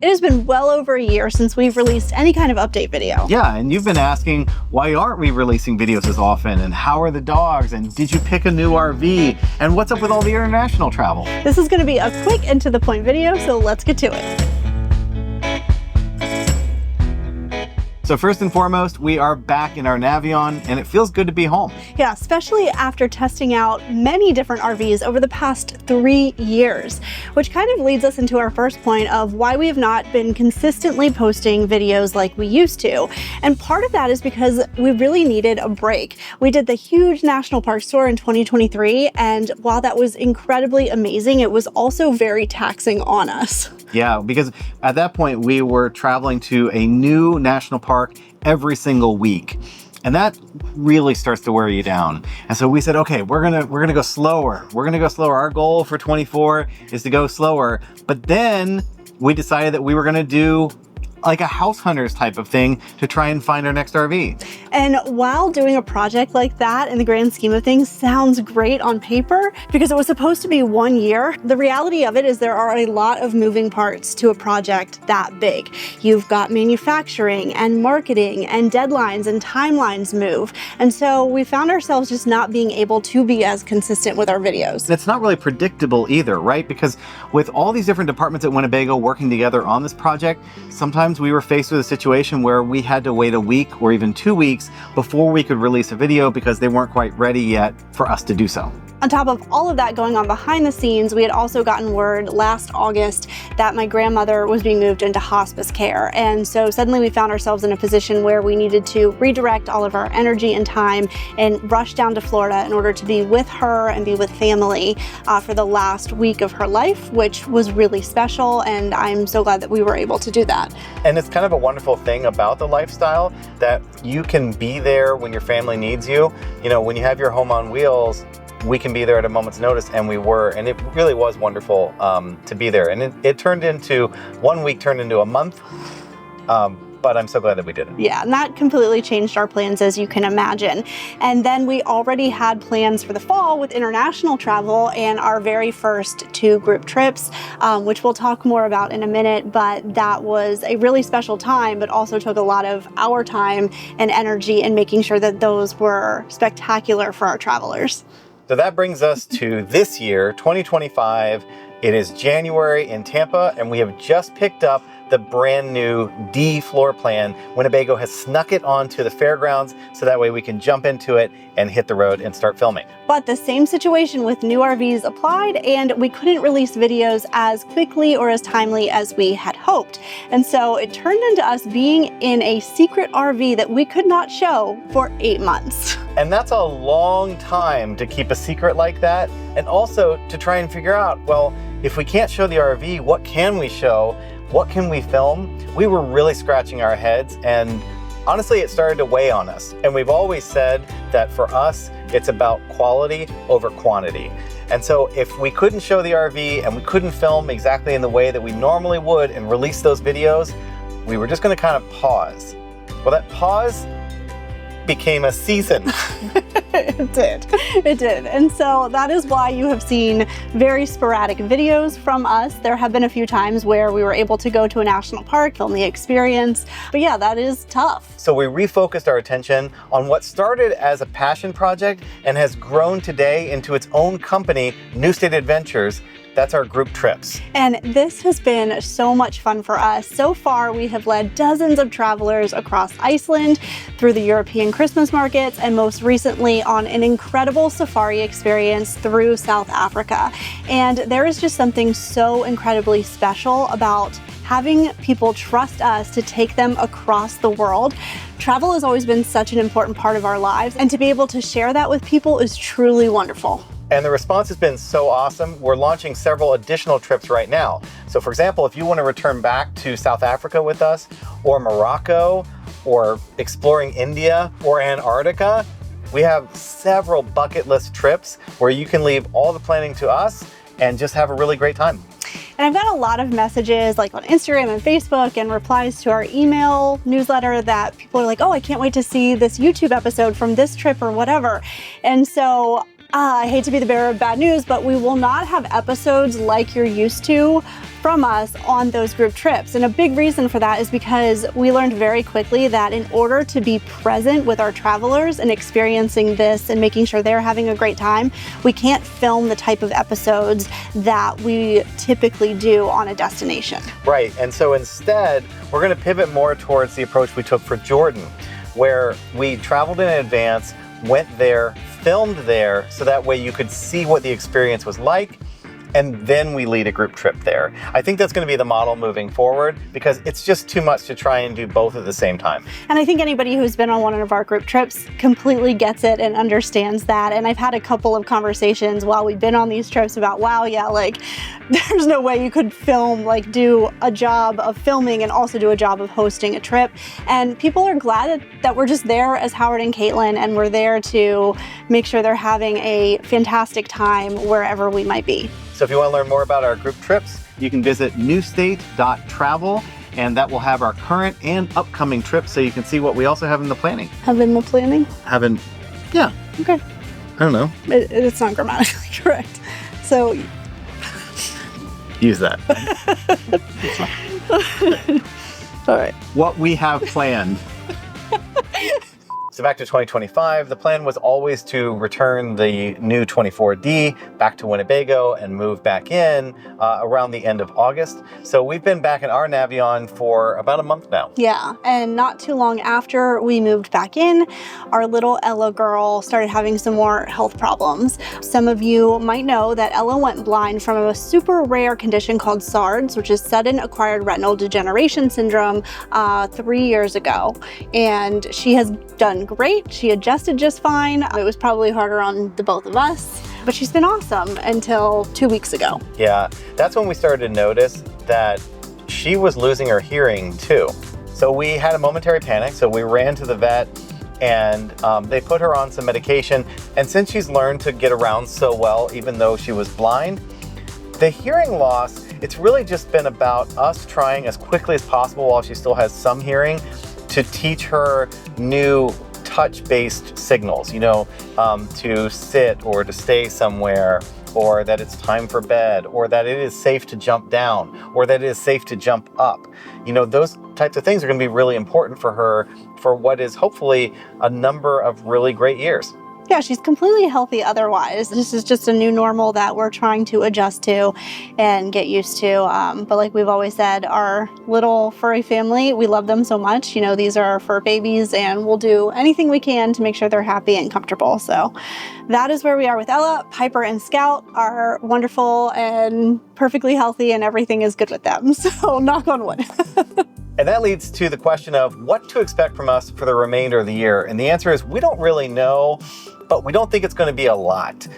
It has been well over a year since we've released any kind of update video. Yeah, and you've been asking, why aren't we releasing videos as often? And how are the dogs? And did you pick a new RV? And what's up with all the international travel? This is going to be a quick and to the point video, so let's get to it. So first and foremost, we are back in our Navion, and it feels good to be home. Yeah, especially after testing out many different RVs over the past 3 years, which kind of leads us into our first point of why we have not been consistently posting videos like we used to. And part of that is because we really needed a break. We did the huge national park tour in 2023, and while that was incredibly amazing, it was also very taxing on us. Yeah, because at that point we were traveling to a new national park every single week. And that really starts to wear you down. And so we said, okay, we're gonna go slower. We're gonna go slower. Our goal for 24 is to go slower. But then we decided that we were gonna do like a house hunters type of thing to try and find our next RV. And while doing a project like that in the grand scheme of things sounds great on paper because it was supposed to be 1 year, the reality of it is there are a lot of moving parts to a project that big. You've got manufacturing and marketing and deadlines and timelines move. And so we found ourselves just not being able to be as consistent with our videos. It's not really predictable either, right? Because with all these different departments at Winnebago working together on this project, sometimes we were faced with a situation where we had to wait a week or even 2 weeks before we could release a video because they weren't quite ready yet for us to do so. On top of all of that going on behind the scenes, we had also gotten word last August that my grandmother was being moved into hospice care. And so suddenly we found ourselves in a position where we needed to redirect all of our energy and time and rush down to Florida in order to be with her and be with family for the last week of her life, which was really special. And I'm so glad that we were able to do that. And it's kind of a wonderful thing about the lifestyle that you can be there when your family needs you. You know, when you have your home on wheels, we can be there at a moment's notice, and we were, and it really was wonderful to be there. And it turned into, 1 week turned into a month, but I'm so glad that we did it. Yeah, and that completely changed our plans, as you can imagine. And then we already had plans for the fall with international travel and our very first 2 group trips, which we'll talk more about in a minute, but that was a really special time, but also took a lot of our time and energy in making sure that those were spectacular for our travelers. So that brings us to this year, 2025. It is January in Tampa, and we have just picked up the brand new D floor plan. Winnebago has snuck it onto the fairgrounds so that way we can jump into it and hit the road and start filming. But the same situation with new RVs applied, and we couldn't release videos as quickly or as timely as we had hoped. And so it turned into us being in a secret RV that we could not show for 8 months. And that's a long time to keep a secret like that, and also to try and figure out, well, if we can't show the RV, what can we show? What can we film? We were really scratching our heads, and honestly, it started to weigh on us. And we've always said that for us, it's about quality over quantity. And so if we couldn't show the RV and we couldn't film exactly in the way that we normally would and release those videos, we were just gonna kind of pause. Well, that pause became a season. It did. And so that is why you have seen very sporadic videos from us. There have been a few times where we were able to go to a national park, film the experience. But yeah, that is tough. So we refocused our attention on what started as a passion project and has grown today into its own company, Newstate Adventures. That's our group trips. And this has been so much fun for us. So far, we have led dozens of travelers across Iceland, through the European Christmas markets, and most recently on an incredible safari experience through South Africa. And there is just something so incredibly special about having people trust us to take them across the world. Travel has always been such an important part of our lives, and to be able to share that with people is truly wonderful. And the response has been so awesome. We're launching several additional trips right now. So for example, if you want to return back to South Africa with us, or Morocco, or exploring India or Antarctica, we have several bucket list trips where you can leave all the planning to us and just have a really great time. And I've got a lot of messages like on Instagram and Facebook and replies to our email newsletter that people are like, oh, I can't wait to see this YouTube episode from this trip or whatever. And so I hate to be the bearer of bad news, but we will not have episodes like you're used to from us on those group trips. And a big reason for that is because we learned very quickly that in order to be present with our travelers and experiencing this and making sure they're having a great time, we can't film the type of episodes that we typically do on a destination. Right, and so instead, we're gonna pivot more towards the approach we took for Jordan, where we traveled in advance, went there, filmed there, so that way you could see what the experience was like, and then we lead a group trip there. I think that's going to be the model moving forward because it's just too much to try and do both at the same time. And I think anybody who's been on one of our group trips completely gets it and understands that. And I've had a couple of conversations while we've been on these trips about, wow, yeah, like there's no way you could film, like do a job of filming and also do a job of hosting a trip. And people are glad that we're just there as Howard and Katelyn, and we're there to make sure they're having a fantastic time wherever we might be. So if you want to learn more about our group trips, you can visit newstate.travel, and that will have our current and upcoming trips so you can see what we also have in the planning. Have in the planning? Yeah. Okay. I don't know. It's not grammatically correct. So use that. all right. What we have planned. So back to 2025, the plan was always to return the new 24D back to Winnebago and move back in around the end of August. So we've been back in our Navion for about a month now. Yeah, and not too long after we moved back in, our little Ella girl started having some more health problems. Some of you might know that Ella went blind from a super rare condition called SARDS, which is sudden acquired retinal degeneration syndrome, 3 years ago. And she has done great. She adjusted just fine. It was probably harder on the both of us, but she's been awesome until 2 weeks ago. Yeah, that's when we started to notice that she was losing her hearing too. So we had a momentary panic. So we ran to the vet and they put her on some medication. And since she's learned to get around so well, even though she was blind, the hearing loss, it's really just been about us trying as quickly as possible while she still has some hearing to teach her new touch-based signals, to sit or to stay somewhere, or that it's time for bed, or that it is safe to jump down, or that it is safe to jump up. Those types of things are going to be really important for her for what is hopefully a number of really great years. Yeah, she's completely healthy otherwise. This is just a new normal that we're trying to adjust to and get used to. But like we've always said, our little furry family, we love them so much. These are our fur babies, and we'll do anything we can to make sure they're happy and comfortable. So that is where we are with Ella. Piper and Scout are wonderful and perfectly healthy, and everything is good with them. So knock on wood. And that leads to the question of what to expect from us for the remainder of the year. And the answer is we don't really know, but we don't think it's going to be a lot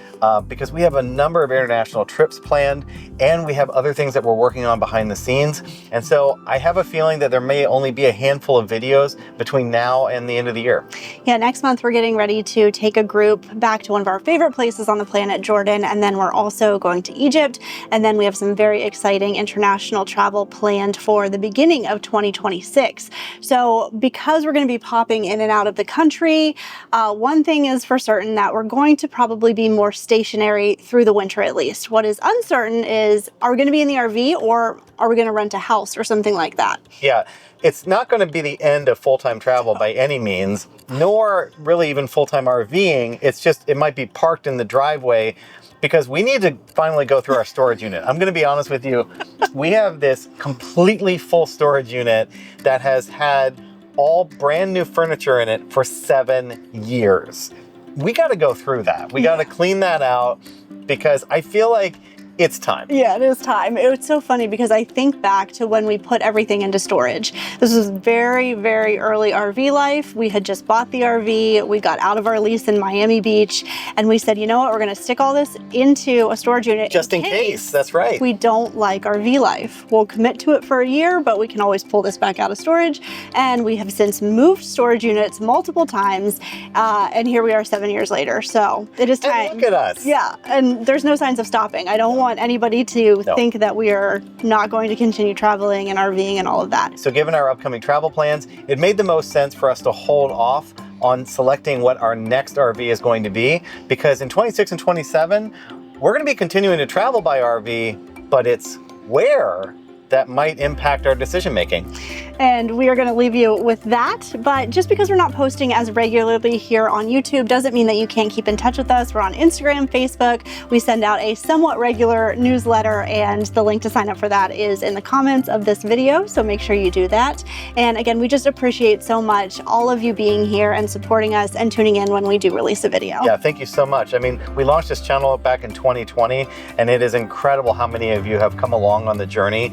because we have a number of international trips planned and we have other things that we're working on behind the scenes. And so I have a feeling that there may only be a handful of videos between now and the end of the year. Yeah, next month we're getting ready to take a group back to one of our favorite places on the planet, Jordan, and then we're also going to Egypt. And then we have some very exciting international travel planned for the beginning of 2026. So because we're going to be popping in and out of the country, one thing is for certain that we're going to probably be more stationary through the winter at least. What is uncertain is, are we going to be in the RV or are we going to rent a house or something like that? Yeah, it's not going to be the end of full-time travel by any means, nor really even full-time RVing. It's just, it might be parked in the driveway because we need to finally go through our storage unit. I'm going to be honest with you. We have this completely full storage unit that has had all brand new furniture in it for 7 years. We got to go through that. We got to clean that out because I feel like it's time. Yeah, it is time. It's so funny because I think back to when we put everything into storage. This was very, very early RV life. We had just bought the RV. We got out of our lease in Miami Beach and we said, you know what, we're going to stick all this into a storage unit. Just in case. That's right. We don't like RV life. We'll commit to it for a year, but we can always pull this back out of storage. And we have since moved storage units multiple times. And here we are 7 years later. So it is time. And look at us. Yeah. And there's no signs of stopping. I don't want anybody to think that we are not going to continue traveling and RVing and all of that. So given our upcoming travel plans, it made the most sense for us to hold off on selecting what our next RV is going to be, because in 26 and 27, we're going to be continuing to travel by RV, but it's where that might impact our decision making. And we are going to leave you with that. But just because we're not posting as regularly here on YouTube doesn't mean that you can't keep in touch with us. We're on Instagram, Facebook. We send out a somewhat regular newsletter, and the link to sign up for that is in the comments of this video. So make sure you do that. And again, we just appreciate so much all of you being here and supporting us and tuning in when we do release a video. Yeah, thank you so much. I mean, we launched this channel back in 2020, and it is incredible how many of you have come along on the journey,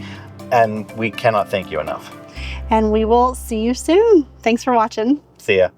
and we cannot thank you enough. And we will see you soon. Thanks for watching. See ya.